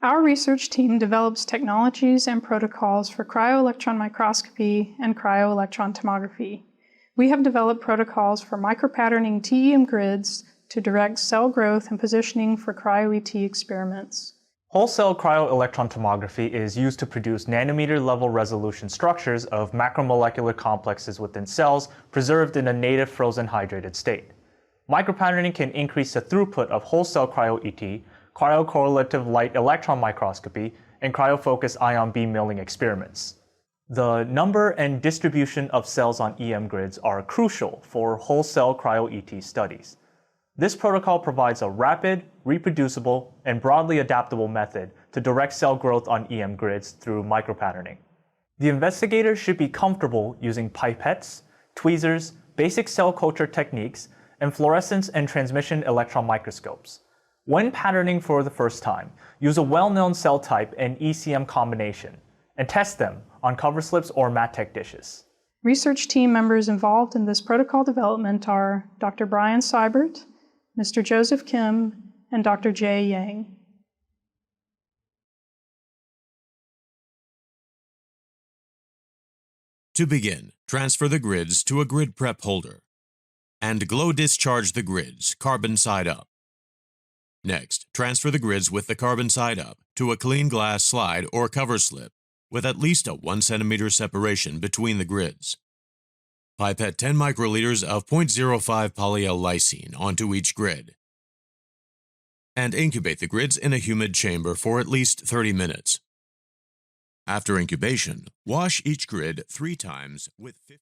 Our research team develops technologies and protocols for cryo-electron microscopy and cryo-electron tomography. We have developed protocols for micropatterning TEM grids to direct cell growth and positioning for Cryo-ET experiments. Whole-cell cryo-electron tomography is used to produce nanometer-level resolution structures of macromolecular complexes within cells preserved in a native frozen hydrated state. Micropatterning can increase the throughput of whole-cell cryo-ET, cryo-correlative light electron microscopy, and cryo-focused ion beam milling experiments. The number and distribution of cells on EM grids are crucial for whole-cell cryo-ET studies. This protocol provides a rapid, reproducible, and broadly adaptable method to direct cell growth on EM grids through micropatterning. The investigator should be comfortable using pipettes, tweezers, basic cell culture techniques, and fluorescence and transmission electron microscopes. When patterning for the first time, use a well-known cell type and ECM combination, and test them on cover slips or MatTek dishes. Research team members involved in this protocol development are Dr. Bryan Sibert, Mr. Joseph Kim, and Dr. Jay Yang. To begin, transfer the grids to a grid prep holder and glow discharge the grids carbon side up. Next, transfer the grids with the carbon side up to a clean glass slide or cover slip with at least a 1 centimeter separation between the grids. Pipette 10 microliters of 0.05 polyl-lysine onto each grid, and incubate the grids in a humid chamber for at least 30 minutes. After incubation, wash each grid 3 times with